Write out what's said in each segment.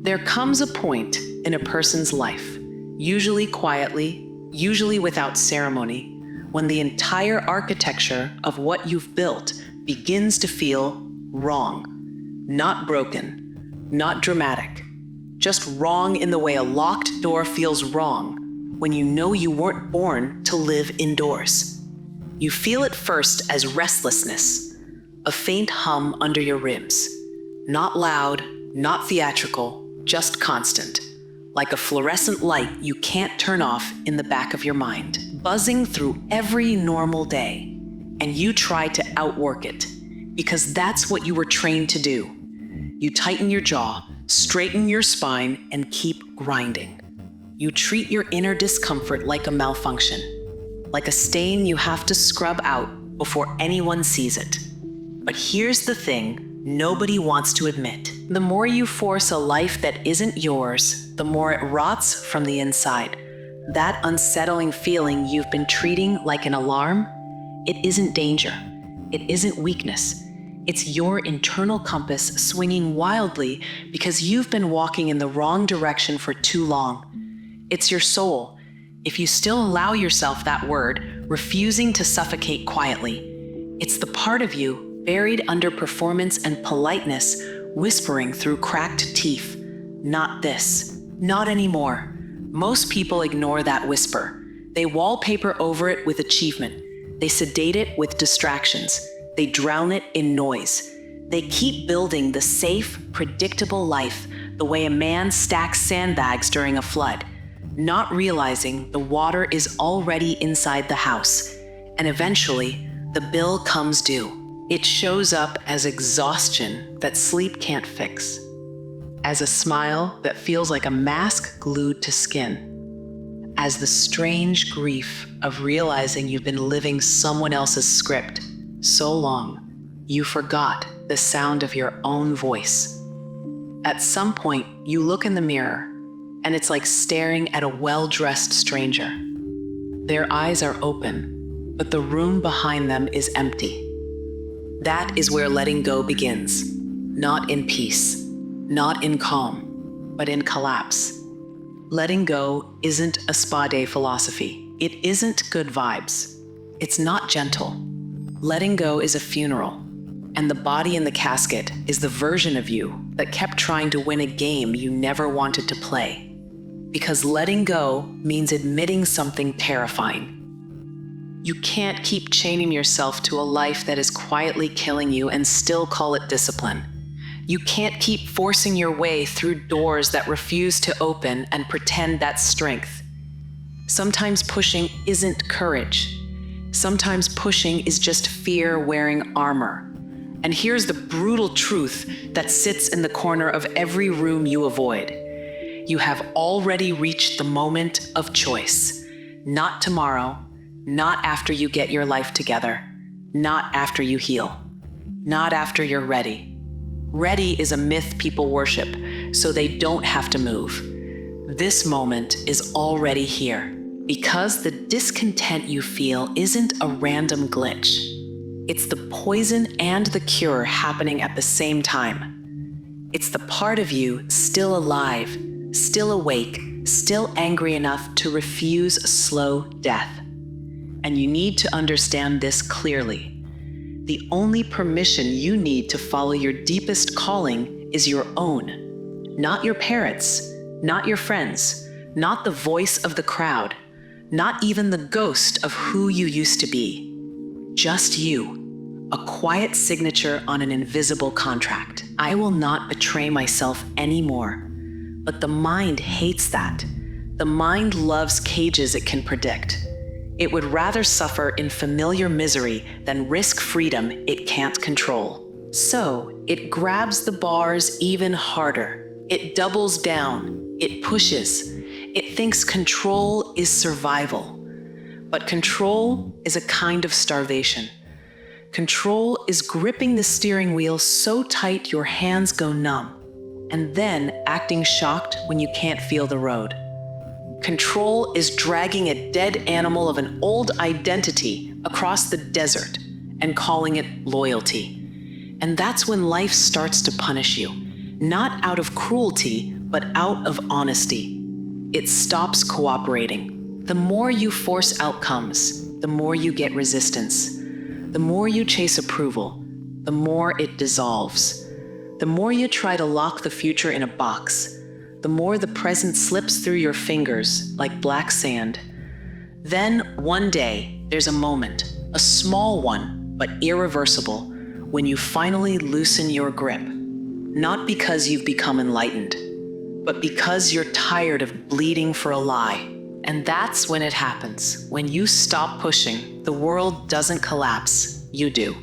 There comes a point in a person's life, usually quietly, usually without ceremony, when the entire architecture of what you've built begins to feel wrong. Not broken, not dramatic, just wrong in the way a locked door feels wrong when you know you weren't born to live indoors. You feel it first as restlessness, a faint hum under your ribs. Not loud, not theatrical, just constant, like a fluorescent light you can't turn off in the back of your mind, buzzing through every normal day. And you try to outwork it, because that's what you were trained to do. You tighten your jaw, straighten your spine, and keep grinding. You treat your inner discomfort like a malfunction, like a stain you have to scrub out before anyone sees it. But here's the thing nobody wants to admit. The more you force a life that isn't yours, the more it rots from the inside. That unsettling feeling you've been treating like an alarm, it isn't danger. It isn't weakness. It's your internal compass swinging wildly because you've been walking in the wrong direction for too long. It's your soul, if you still allow yourself that word, refusing to suffocate quietly. It's the part of you buried under performance and politeness, whispering through cracked teeth. Not this. Not anymore. Most people ignore that whisper. They wallpaper over it with achievement. They sedate it with distractions. They drown it in noise. They keep building the safe, predictable life the way a man stacks sandbags during a flood, not realizing the water is already inside the house. And eventually, the bill comes due. It shows up as exhaustion that sleep can't fix, as a smile that feels like a mask glued to skin, as the strange grief of realizing you've been living someone else's script so long, you forgot the sound of your own voice. At some point, you look in the mirror, and it's like staring at a well-dressed stranger. Their eyes are open, but the room behind them is empty. That is where letting go begins, not in peace, not in calm, but in collapse. Letting go isn't a spa day philosophy. It isn't good vibes. It's not gentle. Letting go is a funeral, and the body in the casket is the version of you that kept trying to win a game you never wanted to play. Because letting go means admitting something terrifying. You can't keep chaining yourself to a life that is quietly killing you and still call it discipline. You can't keep forcing your way through doors that refuse to open and pretend that's strength. Sometimes pushing isn't courage. Sometimes pushing is just fear wearing armor. And here's the brutal truth that sits in the corner of every room you avoid. You have already reached the moment of choice. Not tomorrow, not after you get your life together, not after you heal, not after you're ready. Ready is a myth people worship, so they don't have to move. This moment is already here, because the discontent you feel isn't a random glitch. It's the poison and the cure happening at the same time. It's the part of you still alive, still awake, still angry enough to refuse a slow death. And you need to understand this clearly. The only permission you need to follow your deepest calling is your own. Not your parents', not your friends', not the voice of the crowd, not even the ghost of who you used to be. Just you, a quiet signature on an invisible contract. I will not betray myself anymore. But the mind hates that. The mind loves cages it can predict. It would rather suffer in familiar misery than risk freedom it can't control. So it grabs the bars even harder. It doubles down. It pushes. It thinks control is survival. But control is a kind of starvation. Control is gripping the steering wheel so tight your hands go numb, and then acting shocked when you can't feel the road. Control is dragging a dead animal of an old identity across the desert and calling it loyalty. And that's when life starts to punish you, not out of cruelty, but out of honesty. It stops cooperating. The more you force outcomes, the more you get resistance. The more you chase approval, the more it dissolves. The more you try to lock the future in a box, the more the present slips through your fingers like black sand. Then, one day, there's a moment, a small one, but irreversible, when you finally loosen your grip. Not because you've become enlightened, but because you're tired of bleeding for a lie. And that's when it happens. When you stop pushing, the world doesn't collapse, you do.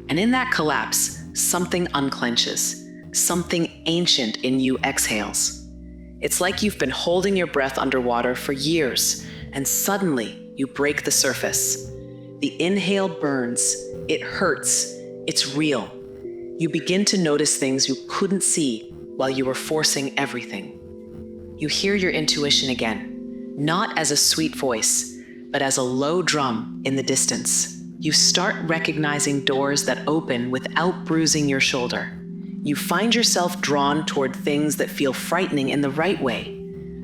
And in that collapse, something unclenches. Something ancient in you exhales. It's like you've been holding your breath underwater for years, and suddenly you break the surface. The inhale burns, it hurts, it's real. You begin to notice things you couldn't see while you were forcing everything. You hear your intuition again, not as a sweet voice, but as a low drum in the distance. You start recognizing doors that open without bruising your shoulder. You find yourself drawn toward things that feel frightening in the right way.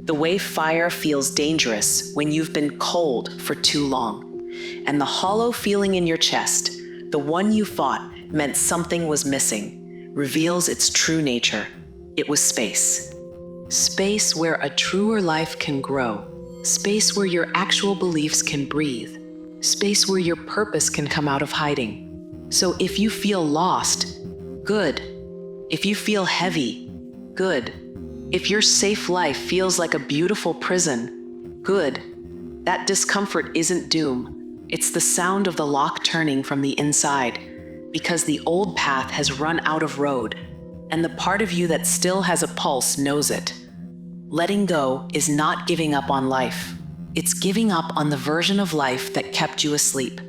The way fire feels dangerous when you've been cold for too long. And the hollow feeling in your chest, the one you thought meant something was missing, reveals its true nature. It was space. Space where a truer life can grow. Space where your actual beliefs can breathe. Space where your purpose can come out of hiding. So if you feel lost, good. If you feel heavy, good. If your safe life feels like a beautiful prison, good. That discomfort isn't doom. It's the sound of the lock turning from the inside, because the old path has run out of road, and the part of you that still has a pulse knows it. Letting go is not giving up on life. It's giving up on the version of life that kept you asleep.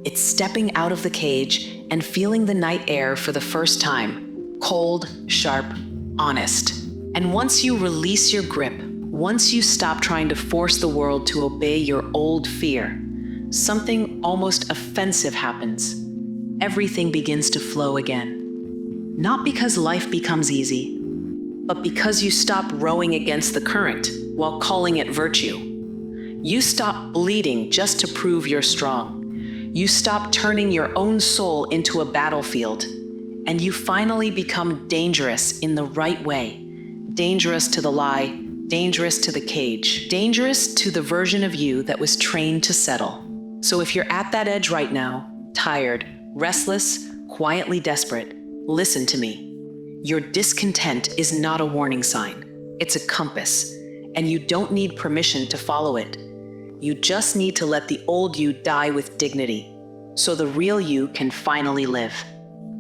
It's stepping out of the cage and feeling the night air for the first time. Cold, sharp, honest. And once you release your grip, once you stop trying to force the world to obey your old fear, something almost offensive happens. Everything begins to flow again. Not because life becomes easy, but because you stop rowing against the current while calling it virtue. You stop bleeding just to prove you're strong. You stop turning your own soul into a battlefield. And you finally become dangerous in the right way. Dangerous to the lie, dangerous to the cage, dangerous to the version of you that was trained to settle. So if you're at that edge right now, tired, restless, quietly desperate, listen to me. Your discontent is not a warning sign. It's a compass, and you don't need permission to follow it. You just need to let the old you die with dignity, so the real you can finally live.